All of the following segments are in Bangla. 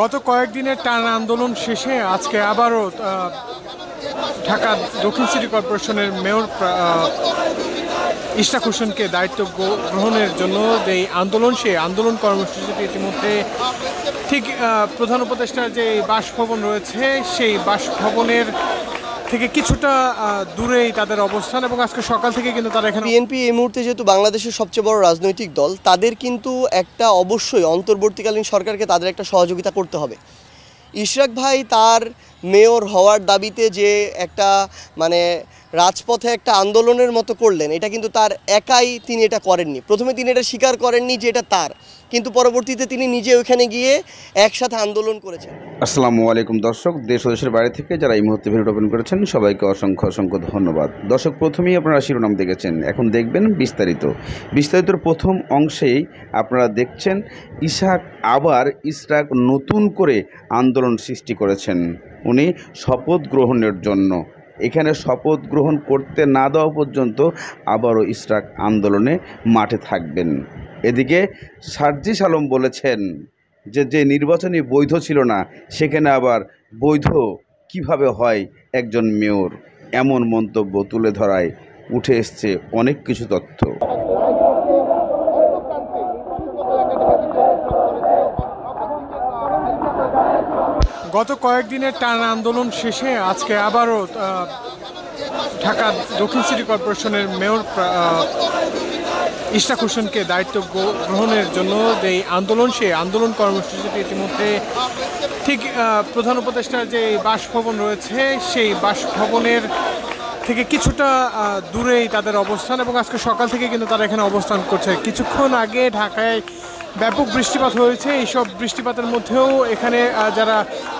গত কয়েকদিনের টানা আন্দোলন শেষে আজকে আবারও ঢাকা দক্ষিণ সিটি কর্পোরেশনের মেয়র ইশরাক হোসেনকে দায়িত্ব গ্রহণের জন্য যে আন্দোলন, সেই আন্দোলন কর্মসূচিটি ইতিমধ্যে ঠিক প্রধান উপদেষ্টার যে বাসভবন রয়েছে সেই বাসভবনের থেকে কিছুটা দূরেই তাদের অবস্থান, এবং আজকে সকাল থেকে কিন্তু তারা এখানে বিএনপি এই মুহূর্তে যেহেতু বাংলাদেশের সবচেয়ে বড় রাজনৈতিক দল, তাদের কিন্তু একটা অবশ্যই অন্তর্বর্তীকালীন সরকারকে তাদের একটা সহযোগিতা করতে হবে। ইশরাক ভাই তার মেয়র হওয়ার দাবিতে যে একটা রাজপথে একটা আন্দোলনের মতো করলেন, এটা কিন্তু তার একাই তিনি এটা করেননি। প্রথমে তিনি এটা স্বীকার করেননি যে এটা তার, কিন্তু পরবর্তীতে তিনি নিজে ওইখানে গিয়ে একসাথে আন্দোলন করেছেন। আসসালামু আলাইকুম দর্শক, দেশ ও দেশের বাইরে থেকে যারা এই মুহূর্তে ভিডিও ওপেন করেছেন সবাইকে অসংখ্য অসংখ্য ধন্যবাদ। দর্শক, প্রথমেই আপনারা শিরোনাম দেখেছেন, এখন দেখবেন বিস্তারিতর প্রথম অংশেই আপনারা দেখছেন ইশরাক নতুন করে আন্দোলন সৃষ্টি করেছেন উনি শপথ গ্রহণের জন্য। এখানে শপথ গ্রহণ করতে না দেওয়া পর্যন্ত আবারও ইশরাক আন্দোলনে মাঠে থাকবেন। এদিকে সার্জিস আলম বলেছেন যে নির্বাচনই বৈধ ছিল না, সেখানে আবার বৈধ কিভাবে হয় একজন মেয়র, এমন মন্তব্য তুলে ধরায় উঠে এসছে অনেক কিছু তথ্য। গত কয়েকদিনের টানা আন্দোলন শেষে আজকে আবারও ঢাকা দক্ষিণ সিটি কর্পোরেশনের মেয়র ইশরাক হোসেনকে দায়িত্ব গ্রহণের জন্য যে আন্দোলন, সেই আন্দোলন কর্মসূচিটি ইতিমধ্যে ঠিক প্রধান উপদেষ্টার যে বাসভবন রয়েছে সেই বাসভবনের থেকে কিছুটা দূরেই তাদের অবস্থান, এবং আজকে সকাল থেকে কিন্তু তারা এখানে অবস্থান করছে। কিছুক্ষণ আগে ঢাকায় ব্যাপক বৃষ্টিপাত হয়েছে। এইসব বৃষ্টিপাতের মধ্যেও এখানে যারা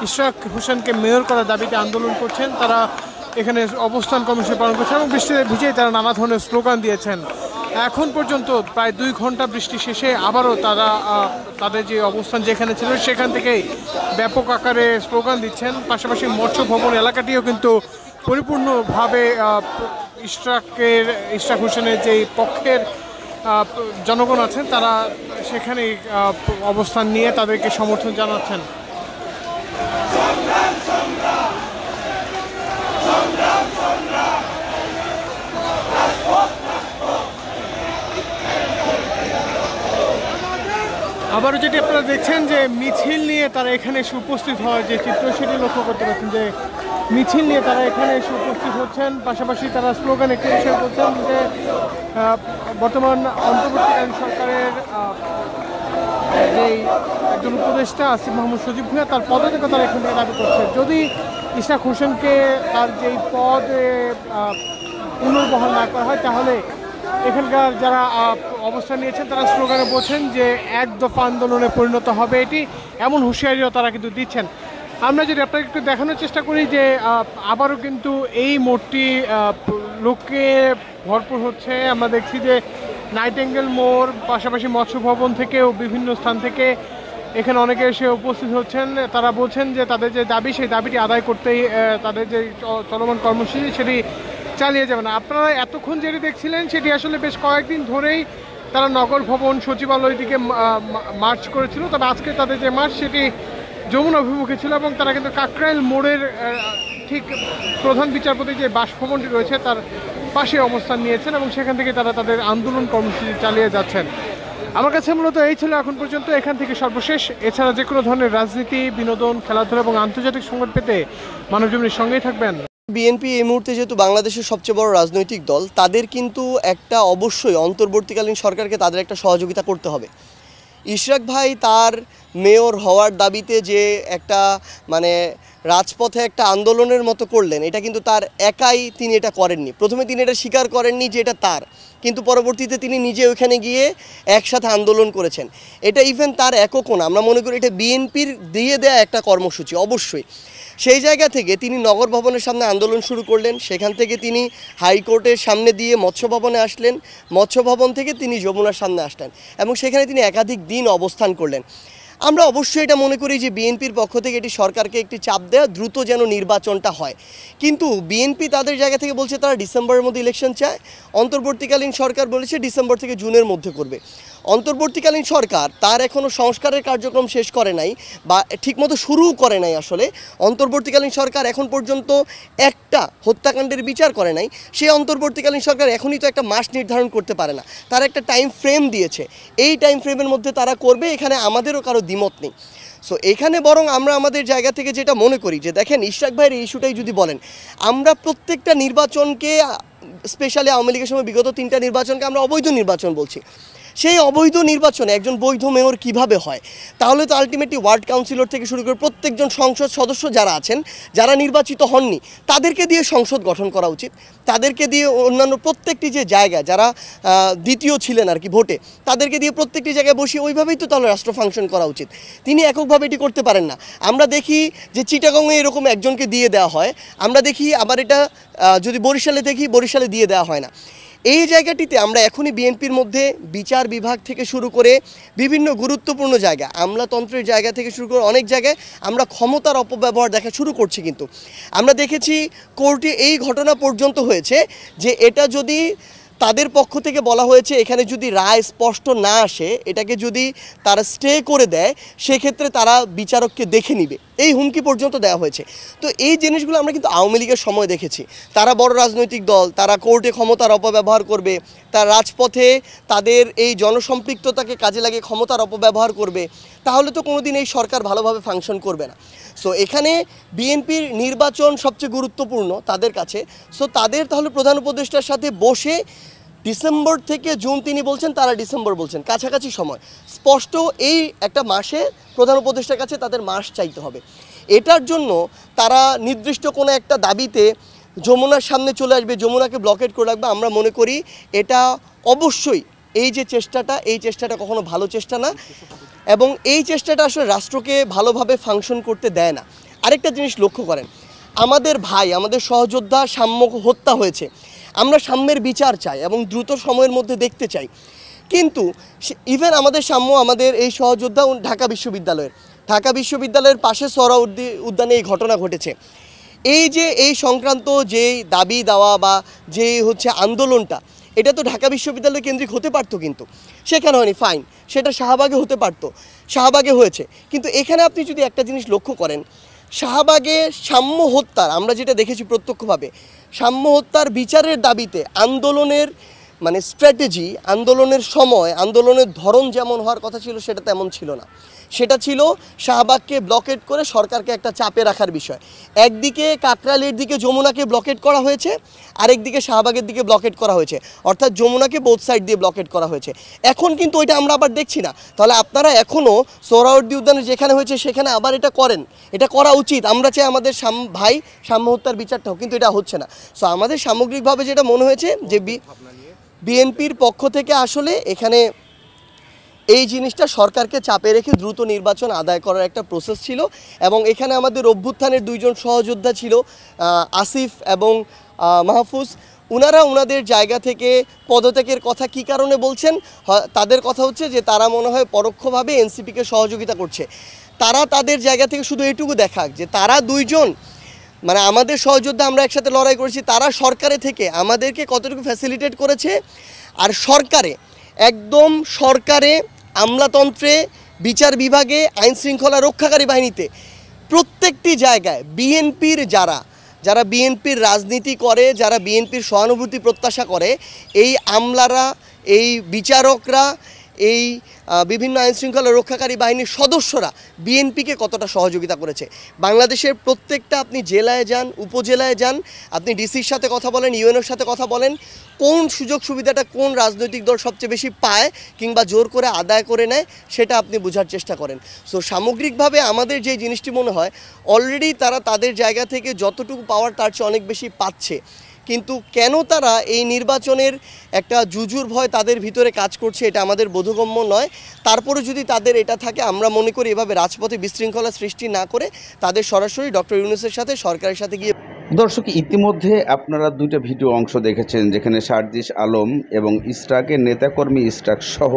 ইশরাক হোসেনকে মেয়র করার দাবিতে আন্দোলন করছেন তারা এখানে অবস্থান কর্মসূচি পালন করছেন, এবং বৃষ্টিতে ভিজেই তারা নানা ধরনের স্লোগান দিয়েছেন। এখন পর্যন্ত প্রায় 2 ঘন্টা বৃষ্টি শেষে আবারও তারা তাদের যে অবস্থান যেখানে ছিল সেখান থেকেই ব্যাপক আকারে স্লোগান দিচ্ছেন। পাশাপাশি মৎস্য ভবন এলাকাটিও কিন্তু পরিপূর্ণভাবে ইশরাক হোসেনের যেই পক্ষের জনগণ আছেন তারা সেখানেই অবস্থান নিয়ে তাদেরকে সমর্থন জানাচ্ছেন। আবারও যেটি আপনারা দেখছেন যে মিছিল নিয়ে তারা এখানে এসে উপস্থিত হয়, যে চিত্র সেটি লক্ষ্য করতে পারছেন যে মিছিল নিয়ে তারা এখানে এসে উপস্থিত হচ্ছেন। পাশাপাশি তারা স্লোগান একটি বিষয় করছেন যে বর্তমান অন্তর্বর্তীকালীন সরকারের যেই একজন উপদেষ্টা আসিফ মাহমুদ সজীব ভুঁইয়া তার পদত্যাগ তারা এখান থেকে দাবি করছে। যদি ইশরাক হোসেনকে তার যেই পদে পুনর্বহাল না করা হয় তাহলে এখানকার যারা অবস্থান নিয়েছেন তারা স্লোগানে বলছেন যে এক দফা আন্দোলনে পরিণত হবে এটি, এমন হুঁশিয়ারিও তারা কিন্তু দিচ্ছেন। আমরা যদি আপনাকে একটু দেখানোর চেষ্টা করি যে আবারও কিন্তু এই মোড়টি লোকে ভরপুর হচ্ছে। আমরা দেখছি যে নাইটেঙ্গেল মোড়, পাশাপাশি মৎস্য ভবন থেকেও বিভিন্ন স্থান থেকে এখানে অনেকে এসে উপস্থিত হচ্ছেন। তারা বলছেন যে তাদের যে দাবি সেই দাবিটি আদায় করতেই তাদের যে চলমান কর্মসূচি সেটি চালিয়ে যাবেন। আপনারা এতক্ষণ যেটি দেখছিলেন সেটি আসলে বেশ কয়েকদিন ধরেই তারা নগর ভবন সচিবালয় দিকে মার্চ করেছিল, তবে আজকে তাদের যে মার্চ সেটি যমুনা অভিমুখে ছিল, এবং তারা কিন্তু কাকরাইল মোড়ের ঠিক প্রধান বিচারপতির যে বাসভবনটি রয়েছে তার পাশে অবস্থান নিয়েছেন, এবং সেখান থেকে তারা তাদের আন্দোলন কর্মসূচি চালিয়ে যাচ্ছেন। আমার কাছে মূলত এই ছিল এখন পর্যন্ত এখান থেকে সর্বশেষ। এছাড়া যে কোনো ধরনের রাজনীতি, বিনোদন, খেলাধুলা এবং আন্তর্জাতিক সংবাদ পেতে মানবজমিনের সঙ্গেই থাকবেন। বিএনপি এই মুহূর্তে যেহেতু বাংলাদেশের সবচেয়ে বড় রাজনৈতিক দল, তাদের কিন্তু একটা অবশ্যই অন্তর্বর্তীকালীন সরকারকে তাদের একটা সহযোগিতা করতে হবে। ইশরাক ভাই তার মেয়র হওয়ার দাবিতে যে একটা রাজপথে একটা আন্দোলনের মতো করলেন, এটা কিন্তু তার একাই তিনি এটা করেননি। প্রথমে তিনি এটা স্বীকার করেননি যে এটা তার, কিন্তু পরবর্তীতে তিনি নিজে ওইখানে গিয়ে একসাথে আন্দোলন করেছেন। এটা ইভেন তার এককও না, আমরা মনে করি এটা বিএনপির দিয়ে দেয়া একটা কর্মসূচি। অবশ্যই সেই জায়গা থেকে তিনি নগর ভবনের সামনে আন্দোলন শুরু করলেন, সেখান থেকে তিনি হাইকোর্টের সামনে দিয়ে মৎস্য ভবনে আসলেন, মৎস্য ভবন থেকে তিনি যমুনার সামনে আসলেন, এবং সেখানে তিনি একাধিক দিন অবস্থান করলেন। আমরা অবশ্যই এটা মনে করি যে বিএনপির পক্ষ থেকে এটি সরকারকে একটি চাপ দেওয়া, দ্রুত যেন নির্বাচনটা হয়। কিন্তু বিএনপি তাদের জায়গা থেকে বলছে তারা ডিসেম্বরের মধ্যে ইলেকশন চায়, অন্তর্বর্তীকালীন সরকার বলেছে ডিসেম্বর থেকে জুনের মধ্যে করবে। অন্তর্বর্তীকালীন সরকার তার এখনও সংস্কারের কার্যক্রম শেষ করে নাই বা ঠিকমতো শুরুও করে নাই। আসলে অন্তর্বর্তীকালীন সরকার এখন পর্যন্ত একটা হত্যাকাণ্ডের বিচার করে নাই। সেই অন্তর্বর্তীকালীন সরকার এখনই তো একটা মাস নির্ধারণ করতে পারে না, তারা একটা টাইম ফ্রেম দিয়েছে, এই টাইম ফ্রেমের মধ্যে তারা করবে, এখানে আমাদেরও কারো দ্বিমত নেই। সো এখানে বরং আমরা আমাদের জায়গা থেকে যেটা মনে করি যে দেখেন, ইশরাক ভাইয়ের এই ইস্যুটাই যদি বলেন, আমরা প্রত্যেকটা নির্বাচনকে, স্পেশালি আওয়ামী লীগের সময় বিগত 3টা নির্বাচনকে আমরা অবৈধ নির্বাচন বলছি। সেই অবৈধ নির্বাচনে একজন বৈধ মেয়র কিভাবে হয়? তাহলে তো আলটিমেটলি ওয়ার্ড কাউন্সিলর থেকে শুরু করে প্রত্যেকজন সংসদ সদস্য যারা আছেন, যারা নির্বাচিত হননি, তাদেরকে দিয়ে সংসদ গঠন করা উচিত। তাদেরকে দিয়ে অন্যান্য প্রত্যেকটি যে জায়গা, যারা দ্বিতীয় ছিলেন আর কি ভোটে, তাদেরকে দিয়ে প্রত্যেকটি জায়গায় বসিয়ে ওইভাবেই তো তাহলে রাষ্ট্র ফাংশন করা উচিত। তিনি এককভাবে এটি করতে পারেন না। আমরা দেখি যে চিটাগংয়ে এরকম একজনকে দিয়ে দেওয়া হয়, আমরা দেখি আবার এটা যদি বরিশালে দেখি, বরিশালে দিয়ে দেওয়া হয় না। এই জায়গাটিতে আমরা এখনই বিএনপির মধ্যে বিচার বিভাগ থেকে শুরু করে বিভিন্ন গুরুত্বপূর্ণ জায়গা, আমলাতন্ত্রের জায়গা থেকে শুরু করে অনেক জায়গায় আমরা ক্ষমতার অপব্যবহার দেখা শুরু করছি। কিন্তু আমরা দেখেছি কোর্টে এই ঘটনা পর্যন্ত হয়েছে যে এটা যদি তাদের পক্ষ থেকে বলা হয়েছে এখানে যদি রায় স্পষ্ট না আসে, এটাকে যদি তারা স্টে করে দেয়, সেক্ষেত্রে তারা বিচারককে দেখে নিবে, এই হুমকি পর্যন্ত দেওয়া হয়েছে। তো এই জিনিসগুলো আমরা কিন্তু আওয়ামী লীগের সময় দেখেছি। তারা বড় রাজনৈতিক দল, তারা কোর্টে ক্ষমতার অপব্যবহার করবে, তারা রাজপথে তাদের এই জনসম্পৃক্ততাকে কাজে লাগিয়ে ক্ষমতার অপব্যবহার করবে, তাহলে তো কোনোদিন এই সরকার ভালোভাবে ফাংশন করবে না। সো এখানে বিএনপির নির্বাচন সবচেয়ে গুরুত্বপূর্ণ তাদের কাছে। সো তাদের তাহলে প্রধান উপদেষ্টার সাথে বসে ডিসেম্বর থেকে জুন, তিনি বলছেন, তারা ডিসেম্বর বলছেন, কাছাকাছি সময়, স্পষ্ট এই একটা মাসে প্রধান উপদেষ্টার কাছে তাদের মাস চাইতে হবে। এটার জন্য তারা নির্দিষ্ট কোনো একটা দাবিতে যমুনার সামনে চলে আসবে, যমুনাকে ব্লকেট করে রাখবে। আমরা মনে করি এটা অবশ্যই এই যে চেষ্টাটা, এই চেষ্টাটা কখনো ভালো চেষ্টা না, এবং এই চেষ্টাটা আসলে রাষ্ট্রকে ভালোভাবে ফাংশন করতে দেয় না। আরেকটা জিনিস লক্ষ্য করেন, আমাদের ভাই, আমাদের সহযোদ্ধা সাম্য হত্যা হয়েছে, আমরা সাম্যের বিচার চাই এবং দ্রুত সময়ের মধ্যে দেখতে চাই। কিন্তু ইভেন আমাদের সাম্য, আমাদের এই সহযোদ্ধা ঢাকা বিশ্ববিদ্যালয়ের পাশে সোহরাওয়ার্দী উদ্যানে এই ঘটনা ঘটেছে। এই যে এই সংক্রান্ত যে দাবি দেওয়া বা যে আন্দোলনটা, এটা তো ঢাকা বিশ্ববিদ্যালয় কেন্দ্রিক হতে পারতো, কিন্তু সেখানে হয়নি, ফাইন, সেটা শাহবাগে হতে পারতো, শাহবাগে হয়েছে। কিন্তু এখানে আপনি যদি একটা জিনিস লক্ষ্য করেন, শাহবাগে সাম্য হত্যার, আমরা যেটা দেখেছি প্রত্যক্ষভাবে, সাম্য হত্যার বিচারের দাবিতে আন্দোলনের স্ট্র্যাটেজি, আন্দোলনের সময়, আন্দোলনের ধরন যেমন হওয়ার কথা ছিল সেটা তেমন ছিল না। সেটা ছিল শাহবাগকে ব্লকেট করে সরকারকে একটা চাপে রাখার বিষয়। একদিকে কাকরাইলের দিকে যমুনাকে ব্লকেট করা হয়েছে, আরেকদিকে শাহবাগের দিকে ব্লকেট করা হয়েছে, অর্থাৎ যমুনাকে বোথ সাইড দিয়ে ব্লকেট করা হয়েছে। এখন কিন্তু ওইটা আমরা আবার দেখছি না। তাহলে আপনারা এখনও সোহরাওয়ার্দী উদ্যানে যেখানে হয়েছে সেখানে আবার এটা করেন, এটা করা উচিত। আমরা চাই আমাদের ভাই সাম্য হত্যার বিচারটাও, কিন্তু এটা হচ্ছে না। সো আমাদের সামগ্রিকভাবে যেটা মনে হয়েছে যে বিএনপির পক্ষ থেকে আসলে এখানে এই জিনিসটা সরকারকে চাপে রেখে দ্রুত নির্বাচন আদায় করার একটা প্রসেস ছিল। এবং এখানে আমাদের অভ্যুত্থানের দুইজন সহযোদ্ধা ছিল, আসিফ এবং মাহফুজ, ওনারা ওনাদের জায়গা থেকে পদত্যাগের কথা কী কারণে বলছেন? তাদের কথা হচ্ছে যে তারা মনে হয় পরোক্ষভাবে এনসিপিকে সহযোগিতা করছে। তারা তাদের জায়গা থেকে শুধু এটুকু দেখাক যে তারা দুইজন, আমাদের সহযোদ্ধা, আমরা একসাথে লড়াই করেছি, তারা সরকারে থেকে আমাদেরকে কতটুকু ফ্যাসিলিটেট করেছে। আর সরকারে, একদম সরকারে, আমলাতন্ত্রে, বিচার বিভাগে, আইন শৃঙ্খলা রক্ষাকারী বাহিনীতে, প্রত্যেকটি জায়গায় বিএনপির যারা বিএনপির রাজনীতি করে, যারা বিএনপির সহানুভূতি প্রত্যাশা করে, এই আমলারা, এই বিচারকরা, এই বিভিন্ন আইন শৃঙ্খলা রক্ষাকারী বাহিনীর সদস্যরা বিএনপিকে কতটা সহযোগিতা করেছে। বাংলাদেশের প্রত্যেকটা, আপনি জেলায় যান, উপজেলায় যান, আপনি ডিসির সাথে কথা বলেন, ইউএনওর সাথে কথা বলেন, কোন সুযোগ সুবিধাটা কোন রাজনৈতিক দল সবচেয়ে বেশি পায় কিংবা জোর করে আদায় করে নেয়, সেটা আপনি বোঝার চেষ্টা করেন। সো সামগ্রিকভাবে আমাদের যে জিনিসটি মনে হয়, অলরেডি তারা তাদের জায়গা থেকে যতটুকু পাওয়ার তার চেয়ে অনেক বেশি পাচ্ছে। কিন্তু কেন তারা এই নির্বাচনের একটা জুজুর ভয় তাদের ভিতরে কাজ করছে, এটা আমাদের বোধগম্য নয়। তারপরে যদি তাদের এটা থাকে, আমরা মনে করি এভাবে রাজপথে বিশৃঙ্খলা সৃষ্টি না করে তাদের সরাসরি ডক্টর ইউনূসের সাথে, সরকারের সাথে গিয়ে। দর্শক, ইতিমধ্যে আপনারা দুইটা ভিডিও অংশ দেখেছেন, যেখানে সার্জিস আলম এবং ইশরাকের নেতাকর্মী ইশরাক সহ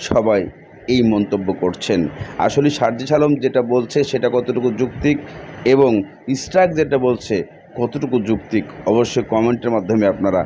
সবাই এই মন্তব্য করছেন। আসলে সার্জিস আলম যেটা বলছে সেটা কতটুকু যৌক্তিক এবং ইশরাক যেটা বলছে কতটুকু যৌক্তিক, অবশ্যই কমেন্টের মাধ্যমে আপনারা